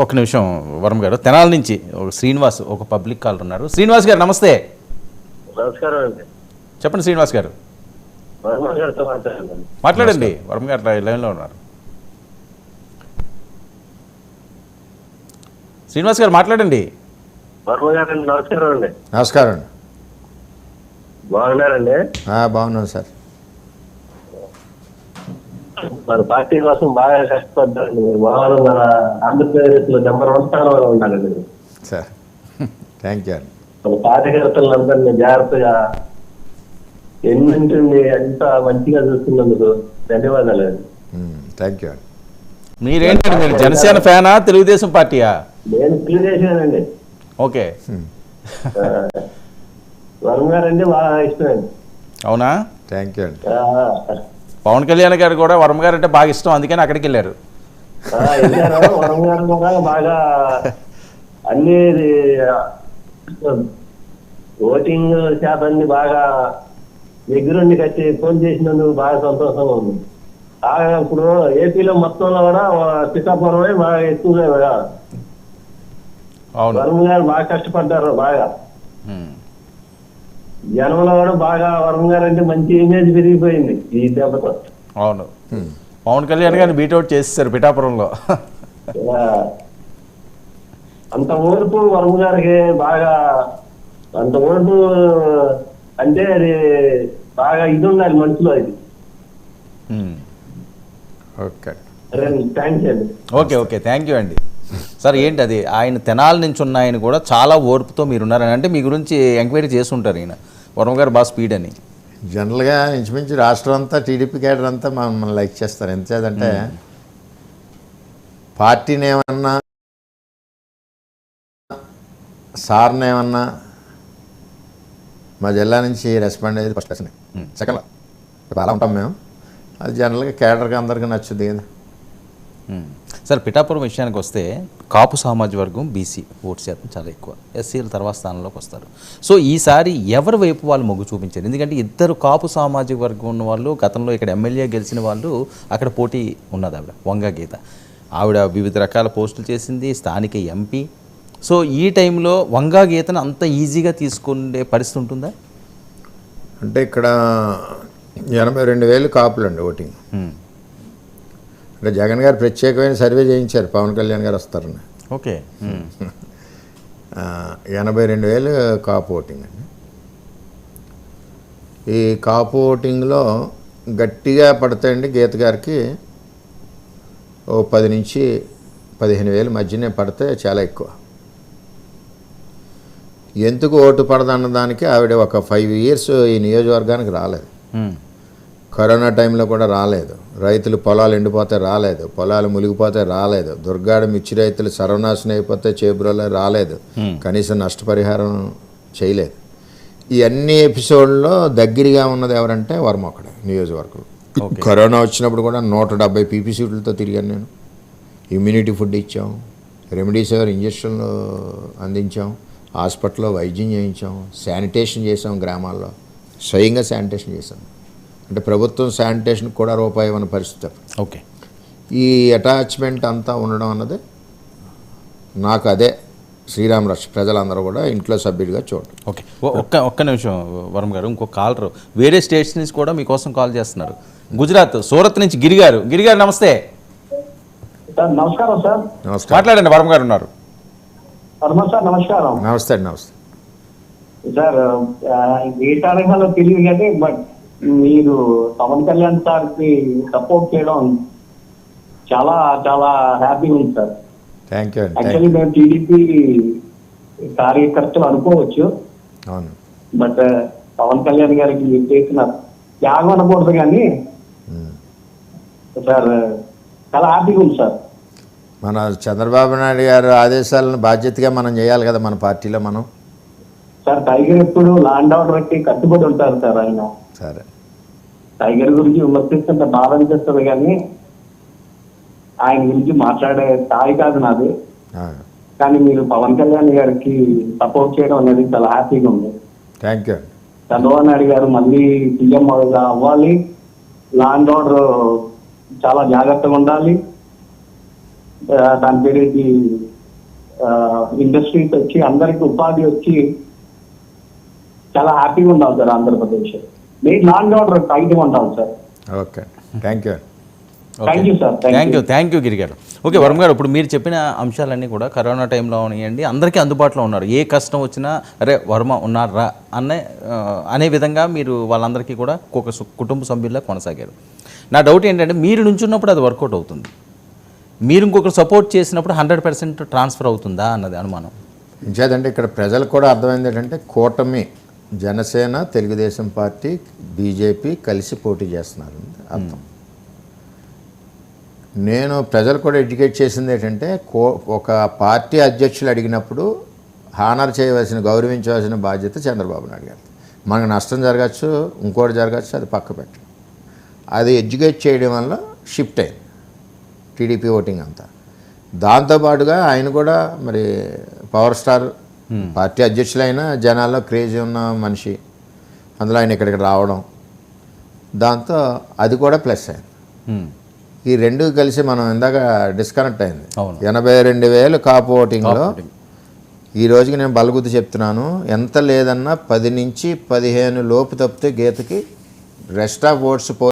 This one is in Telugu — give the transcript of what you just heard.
ఒక నిమిషం వరం గారు, తెనాలి నుంచి శ్రీనివాస్ ఒక పబ్లిక్ కాల్ ఉన్నారు. శ్రీనివాస్ గారు నమస్తే. నమస్కారం అండి. చెప్పండి శ్రీనివాస్ గారు. వర్మ గారితో మాట్లాడండి. వరం గారు లైన్లో ఉన్నారు. శ్రీనివాస్ గారు మాట్లాడండి. వర్మ గారండి, నమస్కారం అండి. నమస్కారం అండి. బాగున్నారండి? బాగున్నాను సార్. మన పార్టీ కోసం బాగా కష్టపడ్డారండి. మీరు బాగా మన ఆంధ్రప్రదేశ్ లో నంబర్ 1 స్థానంలో ఉన్నారండి మీరు. సార్ థ్యాంక్ యూ అండి. మన కార్యకర్తలందరినీ జాగ్రత్తగా ఎన్నింటిని అంత మంచిగా చూస్తున్నందుకు ధన్యవాదాలు అండి. థ్యాంక్ యూ అండి. మీరేంటండి, మీరు జనసేన ఫ్యానా తెలుగుదేశం పార్టీయా? నేను తెలుగుదేశానండి. ఓకే. వర్మ గారండి బాగా ఇష్టమండి. అవునా? థ్యాంక్ యూ అండి. పవన్ కళ్యాణ్ గారు కూడా వర్మ గారు అంటే బాగా ఇష్టం, అందుకని అక్కడికి వెళ్ళారు. వర్మ గారు కూడా బాగా అన్ని ఓటింగ్ శాతాన్ని బాగా దగ్గరుండి కట్టి ఫోన్ చేసినందుకు బాగా సంతోషంగా ఉంది. బాగా ఇప్పుడు ఏపీలో మొత్తంలో కూడా పిఠాపురమే బాగా ఎక్కువగా వర్మ గారు బాగా కష్టపడ్డారు. బాగా జనంలో కూడా బాగా వర్మ గారు అంటే మంచి ఇమేజ్ పెరిగిపోయింది ఈ దెబ్బతో. అవును, పవన్ కళ్యాణ్ గారిని బీట్అవుట్ చేసేసారు పిఠాపురంలో. అంత ఓర్పు వర్మ గారికి బాగా, అంత ఓర్పు అంటే అది బాగా ఇది ఉండాలి మనసులో. ఇది ఓకే. థ్యాంక్స్ అండి. ఓకే ఓకే, థ్యాంక్ యూ అండి. సార్ ఏంటి అది, ఆయన తెనాల నుంచి ఉన్న ఆయన కూడా చాలా ఓర్పుతో మీరున్నారని అంటే మీ గురించి ఎంక్వైరీ చేసి ఉంటారు. ఈయన వర్మ గారు బాగా స్పీడ్ అని. జనరల్గా ఇంచుమించు రాష్ట్రం అంతా టీడీపీ క్యాడర్ అంతా మమ్మల్ని లైక్ చేస్తారు. ఎంతేదంటే పార్టీని ఏమన్నా సార్ని ఏమన్నా మా జిల్లా నుంచి రెస్పాండ్ అయ్యేది ఫస్ట్ క్లాస్. సెకండ్ అలా ఉంటాం మేము. అది జనరల్గా క్యాడర్కి అందరికీ నచ్చుద్ది కదా. సార్ పిఠాపురం విషయానికి వస్తే కాపు సామాజిక వర్గం బీసీ ఓటు శాతం చాలా ఎక్కువ, ఎస్సీల తర్వాత స్థానంలోకి వస్తారు. సో ఈసారి ఎవరి వైపు వాళ్ళు మొగ్గు చూపించారు? ఎందుకంటే ఇద్దరు కాపు సామాజిక వర్గం ఉన్న వాళ్ళు గతంలో ఇక్కడ ఎమ్మెల్యే గెలిచిన వాళ్ళు అక్కడ పోటీ ఉన్నది. ఆవిడ వంగా గీత, ఆవిడ వివిధ రకాల పోస్టులు చేసింది, స్థానిక ఎంపీ. సో ఈ టైంలో వంగా గీతను అంత ఈజీగా తీసుకునే పరిస్థితి ఉంటుందా? అంటే ఇక్కడ 82,000 కాపులండి ఓటింగ్. అంటే జగన్ గారు ప్రత్యేకమైన సర్వే చేయించారు పవన్ కళ్యాణ్ గారు వస్తారని. ఓకే. 82,000 కాపు ఓటింగ్ అండి. ఈ కాపు ఓటింగ్లో గట్టిగా పడతాయండి గీత గారికి ఓ 10 నుంచి 15,000 మధ్యనే పడితే చాలా ఎక్కువ. ఎందుకు ఓటు పడదన్న దానికి ఆవిడ ఒక 5 years ఈ నియోజకవర్గానికి రాలేదు. కరోనా టైంలో కూడా రాలేదు. రైతులు పొలాలు ఎండిపోతే రాలేదు, పొలాలు మునిగిపోతే రాలేదు, దుర్గాడ మిర్చి రైతులు సర్వనాశనం అయిపోతే చేబ్రోలో రాలేదు, కనీసం నష్టపరిహారం చేయలేదు. ఈ అన్ని ఎపిసోడ్లో దగ్గరగా ఉన్నది ఎవరంటే వర్మ ఒకడే నియోజకవర్గం. కరోనా వచ్చినప్పుడు కూడా 170 పీపీ సీట్లతో తిరిగాను నేను. ఇమ్యూనిటీ ఫుడ్ ఇచ్చాం, రెమెడీసివిర్ ఇంజక్షన్లు అందించాం, హాస్పిటల్లో వైద్యం చేయించాం, శానిటేషన్ చేసాం, గ్రామాల్లో స్వయంగా శానిటేషన్ చేసాం. అంటే ప్రభుత్వం శానిటేషన్కి కూడా రూపాయి ఇవ్వని పరిస్థితి. ఓకే. ఈ అటాచ్మెంట్ అంతా ఉండడం అన్నది నాకు అదే శ్రీరామ్ రక్ష ప్రజలందరూ కూడా ఇంట్లో సభ్యుడిగా చూడండి. ఓకే, ఒక్క నిమిషం వరం గారు. ఇంకో కాలర్ వేరే స్టేట్స్ నుంచి కూడా మీకోసం కాల్ చేస్తున్నారు. గుజరాత్ సూరత్ నుంచి గిరిగారు. గిరిగారు నమస్తే. సార్ నమస్కారం. సార్ నమస్కారం. మాట్లాడండి, వరం గారు ఉన్నారు. వర్మ సార్ నమస్కారం. నమస్తే అండి. నమస్తే సార్. ఏ కారణంలో తెలియదు కానీ బట్ మీరు పవన్ కళ్యాణ్ సార్కి సపోర్ట్ చేయడం చాలా చాలా హ్యాపీగా ఉంది సార్. థ్యాంక్ యూ అండి. యాక్చువల్లీ మేము టీడీపీ కార్యకర్తలు అనుకోవచ్చు. అవును. బట్ పవన్ కళ్యాణ్ గారికి మీరు చేసిన త్యాగం అనకూడదు కానీ సార్ చాలా హ్యాపీగా ఉంది సార్. మన చంద్రబాబు నాయుడు గారు ఆదేశాలను బాధ్యతగా మనం చేయాలి కదా మన పార్టీలో మనం. సార్ టైగర్ ఎప్పుడు ల్యాండ్ ఆర్డర్కి కట్టుబడి ఉంటారు సార్. ఆయన సరే టైగర్ గురించి విమర్శిస్తుంటే బాధ అనిపిస్తుంది కానీ ఆయన గురించి మాట్లాడే స్థాయి కాదు నాది. కానీ మీరు పవన్ కళ్యాణ్ గారికి సపోర్ట్ చేయడం అనేది చాలా హ్యాపీగా ఉంది. Thank you. చంద్రబాబు నాయుడు గారు మళ్ళీ సీఎం అవ్వాలి, ల్యాండ్ ఆర్డర్ చాలా జాగ్రత్తగా ఉండాలి, దాని పేరేంటి ఇండస్ట్రీస్ వచ్చి అందరికి ఉపాధి వచ్చి చాలా హ్యాపీగా ఉండాలి sir Andhra Pradesh. Main land order టైట్గా ఉండాలి sir. Okay, thank you. Thank you sir. Thank you Giri garu. Okay Varma గారు, ఇప్పుడు మీరు చెప్పిన అంశాలన్నీ కూడా కరోనా టైంలో ఉన్నాయండి, అందరికీ అందుబాటులో ఉన్నారు. ఏ కష్టం వచ్చినా అరే వర్మ ఉన్నారా అనే విధంగా మీరు వాళ్ళందరికీ కూడా ఒక కుటుంబ సభ్యుల్లా కొనసాగారు. నా డౌట్ ఏంటంటే మీరు నుంచున్నప్పుడు అది వర్కౌట్ అవుతుంది, మీరు ఇంకొకరు సపోర్ట్ చేసినప్పుడు 100% ట్రాన్స్ఫర్ అవుతుందా అన్నది అనుమానం. ఇంకేదంటే ఇక్కడ ప్రజలకు కూడా అర్థమైంది ఏంటంటే కూటమి జనసేన, తెలుగుదేశం పార్టీ, బీజేపీ కలిసి పోటీ చేస్తున్నారు అర్థం. నేను ప్రజలు కూడా ఎడ్యుకేట్ చేసింది ఏంటంటే ఒక పార్టీ అధ్యక్షులు అడిగినప్పుడు హానర్ చేయవలసిన, గౌరవించవలసిన బాధ్యత చంద్రబాబు నాయుడు గారు. మనకు నష్టం జరగచ్చు, ఇంకోటి జరగచ్చు, అది పక్క పెట్టండి. అది ఎడ్యుకేట్ చేయడం వల్ల షిఫ్ట్ అయింది టీడీపీ ఓటింగ్ అంతా. దాంతోపాటుగా ఆయన కూడా మరి పవర్ స్టార్ పార్టీ అధ్యక్షులైన జనాల్లో క్రేజీ ఉన్న మనిషి, అందులో ఆయన ఇక్కడికి రావడం, దాంతో అది కూడా ప్లస్ అయింది. ఈ రెండు కలిసి మనం ఇందాక డిస్కనెక్ట్ అయింది. 82,000 కాపు ఓటింగ్లో ఈ రోజుకి నేను బలగుద్ది చెప్తున్నాను, ఎంత లేదన్నా 10 నుంచి 15 లోపు తప్పితే గీతకి రెస్ట్ ఆఫ్ ఓట్స్